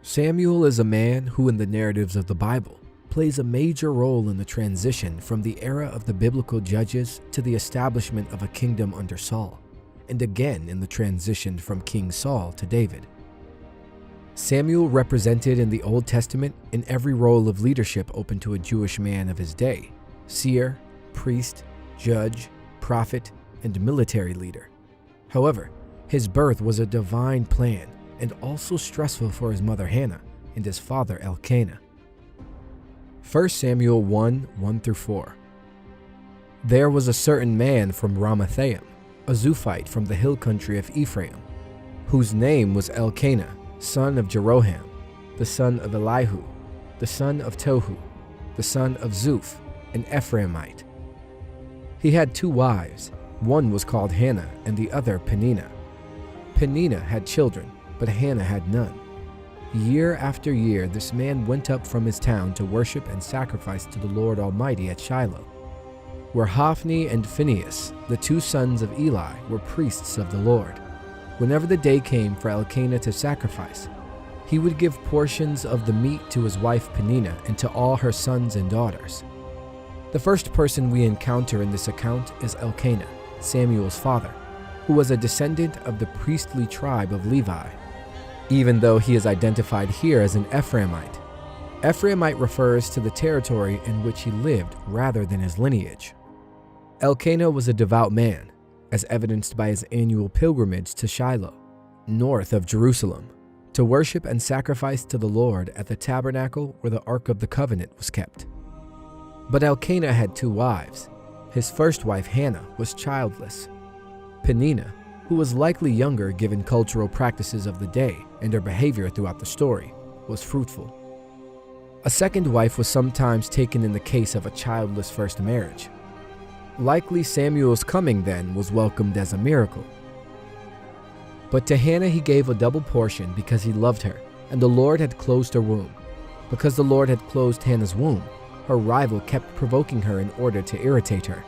Samuel is a man who, in the narratives of the Bible, plays a major role in the transition from the era of the biblical judges to the establishment of a kingdom under Saul, and again in the transition from King Saul to David. Samuel represented in the Old Testament in every role of leadership open to a Jewish man of his day: seer, priest, judge, prophet, and military leader. However, his birth was a divine plan and also stressful for his mother Hannah and his father Elkanah. 1 Samuel 1:1-4. There was a certain man from Ramathaim, a Zuphite from the hill country of Ephraim, whose name was Elkanah, son of Jeroham, the son of Elihu, the son of Tohu, the son of Zuph, an Ephraimite. He had 2 wives. One was called Hannah and the other Peninnah. Peninnah had children, but Hannah had none. Year after year, this man went up from his town to worship and sacrifice to the Lord Almighty at Shiloh, where Hophni and Phinehas, the 2 sons of Eli, were priests of the Lord. Whenever the day came for Elkanah to sacrifice, he would give portions of the meat to his wife Peninnah and to all her sons and daughters. The first person we encounter in this account is Elkanah, Samuel's father, who was a descendant of the priestly tribe of Levi, even though he is identified here as an Ephraimite. Ephraimite refers to the territory in which he lived rather than his lineage. Elkanah was a devout man, as evidenced by his annual pilgrimage to Shiloh, north of Jerusalem, to worship and sacrifice to the Lord at the tabernacle where the Ark of the Covenant was kept. But Elkanah had 2 wives. His first wife, Hannah, was childless. Peninnah, who was likely younger given cultural practices of the day and her behavior throughout the story, was fruitful. A second wife was sometimes taken in the case of a childless first marriage. Likely Samuel's coming then was welcomed as a miracle. But to Hannah he gave a double portion because he loved her, and the Lord had closed her womb. Because the Lord had closed Hannah's womb, her rival kept provoking her in order to irritate her.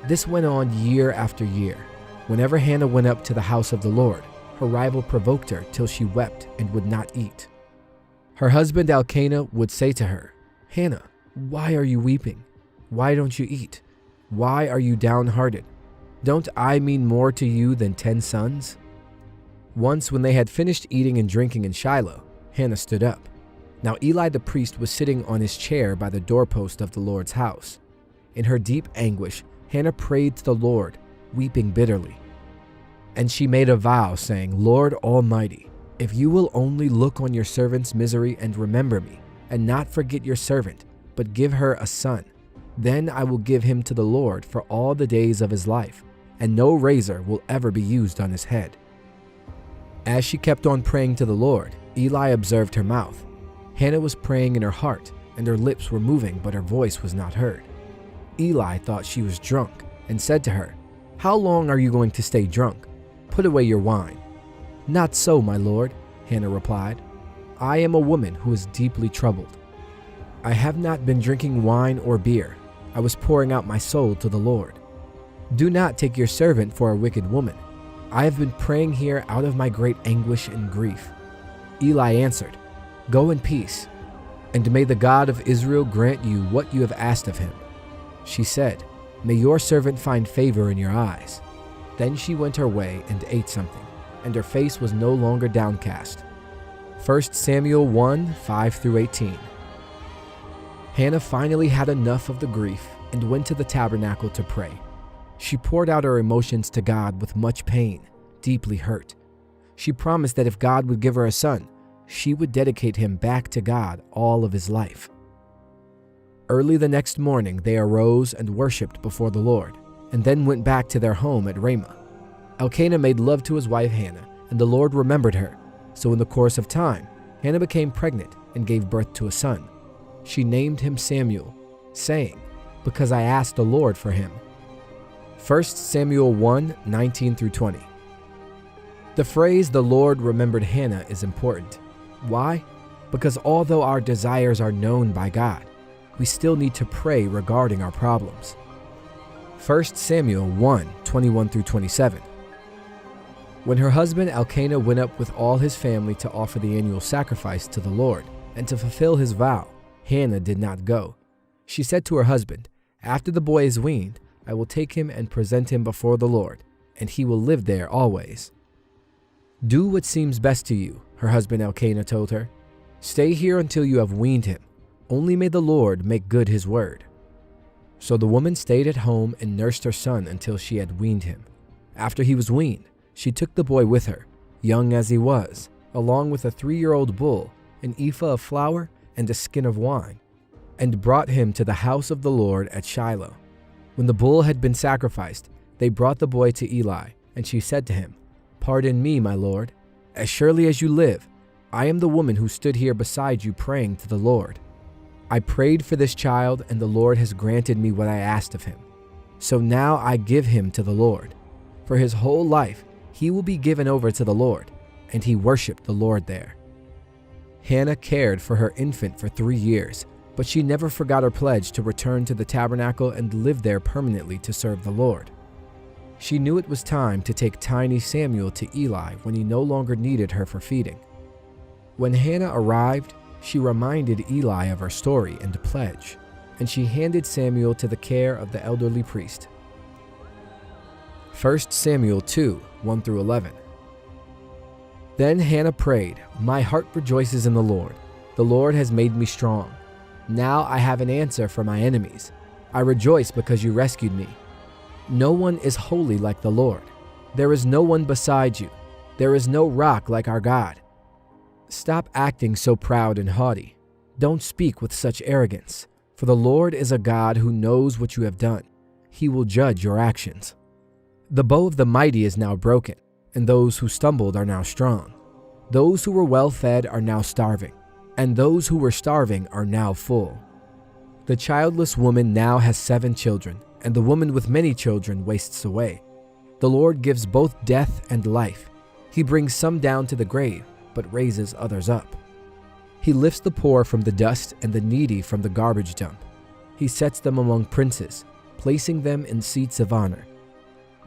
This went on year after year. Whenever Hannah went up to the house of the Lord, her rival provoked her till she wept and would not eat. Her husband Elkanah would say to her, "Hannah, why are you weeping? Why don't you eat? Why are you downhearted? Don't I mean more to you than 10 sons?" Once when they had finished eating and drinking in Shiloh, Hannah stood up. Now Eli the priest was sitting on his chair by the doorpost of the Lord's house. In her deep anguish, Hannah prayed to the Lord, weeping bitterly. And she made a vow, saying, "Lord Almighty, if you will only look on your servant's misery and remember me, and not forget your servant, but give her a son, then I will give him to the Lord for all the days of his life, and no razor will ever be used on his head." As she kept on praying to the Lord, Eli observed her mouth. Hannah was praying in her heart, and her lips were moving, but her voice was not heard. Eli thought she was drunk, and said to her, "How long are you going to stay drunk? Put away your wine." "Not so, my lord," Hannah replied. "I am a woman who is deeply troubled. I have not been drinking wine or beer. I was pouring out my soul to the Lord. Do not take your servant for a wicked woman. I have been praying here out of my great anguish and grief." Eli answered, "Go in peace, and may the God of Israel grant you what you have asked of him." She said, "May your servant find favor in your eyes." Then she went her way and ate something, and her face was no longer downcast. 1 Samuel 1:5-18. Hannah finally had enough of the grief and went to the tabernacle to pray. She poured out her emotions to God with much pain, deeply hurt. She promised that if God would give her a son, she would dedicate him back to God all of his life. Early the next morning, they arose and worshipped before the Lord, and then went back to their home at Ramah. Elkanah made love to his wife Hannah, and the Lord remembered her. So in the course of time, Hannah became pregnant and gave birth to a son. She named him Samuel, saying, "Because I asked the Lord for him." 1 Samuel 1:19-20. The phrase "the Lord remembered Hannah" is important. Why? Because although our desires are known by God, we still need to pray regarding our problems. 1 Samuel 1:21-27. When her husband Elkanah went up with all his family to offer the annual sacrifice to the Lord and to fulfill his vow, Hannah did not go. She said to her husband, "After the boy is weaned, I will take him and present him before the Lord, and he will live there always." "Do what seems best to you," her husband Elkanah told her. "Stay here until you have weaned him. Only may the Lord make good his word." So the woman stayed at home and nursed her son until she had weaned him. After he was weaned, she took the boy with her, young as he was, along with a 3-year-old bull, an ephah of flour, and a skin of wine, and brought him to the house of the Lord at Shiloh. When the bull had been sacrificed, they brought the boy to Eli, and she said to him, "Pardon me, my lord. As surely as you live, I am the woman who stood here beside you praying to the Lord. I prayed for this child, and the Lord has granted me what I asked of him. So now I give him to the Lord. For his whole life, he will be given over to the Lord," and he worshiped the Lord there. Hannah cared for her infant for 3 years, but she never forgot her pledge to return to the tabernacle and live there permanently to serve the Lord. She knew it was time to take tiny Samuel to Eli when he no longer needed her for feeding. When Hannah arrived, she reminded Eli of her story and pledge, and she handed Samuel to the care of the elderly priest. 1 Samuel 2, 1-11. Then Hannah prayed, "My heart rejoices in the Lord. The Lord has made me strong. Now I have an answer for my enemies. I rejoice because you rescued me. No one is holy like the Lord. There is no one beside you. There is no rock like our God. Stop acting so proud and haughty. Don't speak with such arrogance, for the Lord is a God who knows what you have done. He will judge your actions. The bow of the mighty is now broken, and those who stumbled are now strong. Those who were well fed are now starving, and those who were starving are now full. The childless woman now has 7 children, and the woman with many children wastes away. The Lord gives both death and life. He brings some down to the grave, but raises others up. He lifts the poor from the dust and the needy from the garbage dump. He sets them among princes, placing them in seats of honor.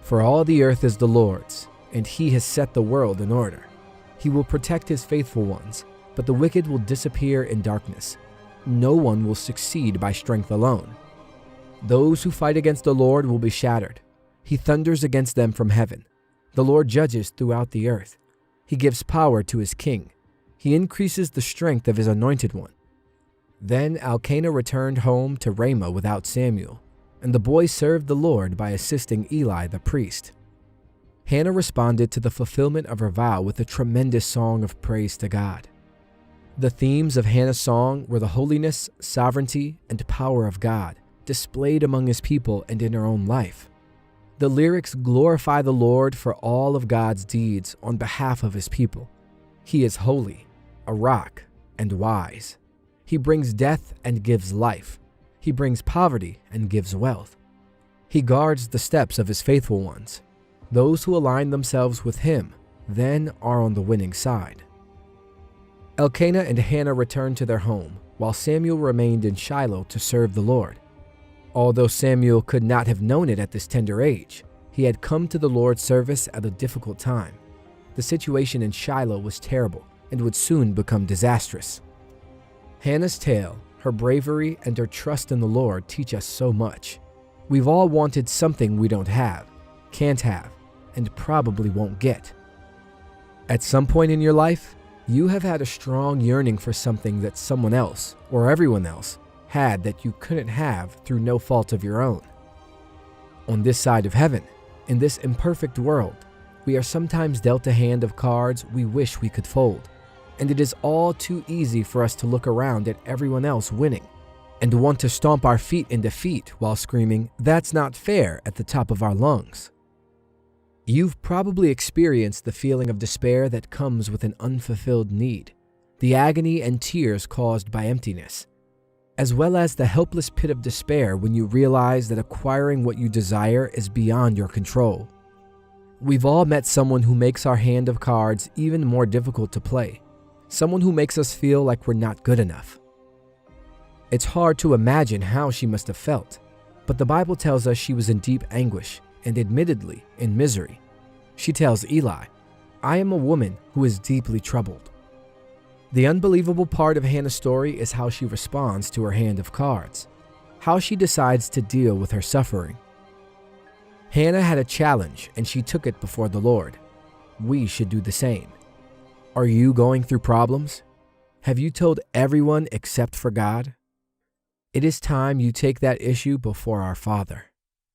For all the earth is the Lord's, and he has set the world in order. He will protect his faithful ones, but the wicked will disappear in darkness. No one will succeed by strength alone. Those who fight against the Lord will be shattered. He thunders against them from heaven. The Lord judges throughout the earth. He gives power to his king. He increases the strength of his anointed one. Then Elkanah returned home to Ramah without Samuel, and the boy served the Lord by assisting Eli the priest. Hannah responded to the fulfillment of her vow with a tremendous song of praise to God. The themes of Hannah's song were the holiness, sovereignty, and power of God, displayed among his people and in her own life. The lyrics glorify the Lord for all of God's deeds on behalf of his people. He is holy, a rock, and wise. He brings death and gives life. He brings poverty and gives wealth. He guards the steps of his faithful ones. Those who align themselves with him then are on the winning side. Elkanah and Hannah returned to their home, while Samuel remained in Shiloh to serve the Lord. Although Samuel could not have known it at this tender age, he had come to the Lord's service at a difficult time. The situation in Shiloh was terrible and would soon become disastrous. Hannah's tale, her bravery, and her trust in the Lord teach us so much. We've all wanted something we don't have, can't have, and probably won't get. At some point in your life, you have had a strong yearning for something that someone else, or everyone else, had that you couldn't have through no fault of your own. On this side of heaven, in this imperfect world, we are sometimes dealt a hand of cards we wish we could fold, and it is all too easy for us to look around at everyone else winning and want to stomp our feet in defeat while screaming, "That's not fair," at the top of our lungs. You've probably experienced the feeling of despair that comes with an unfulfilled need, the agony and tears caused by emptiness, as well as the helpless pit of despair when you realize that acquiring what you desire is beyond your control. We've all met someone who makes our hand of cards even more difficult to play, someone who makes us feel like we're not good enough. It's hard to imagine how she must have felt, but the Bible tells us she was in deep anguish and admittedly in misery. She tells Eli, I am a woman who is deeply troubled. The unbelievable part of Hannah's story is how she responds to her hand of cards, how she decides to deal with her suffering. Hannah had a challenge and she took it before the Lord. We should do the same. Are you going through problems? Have you told everyone except for God? It is time you take that issue before our Father.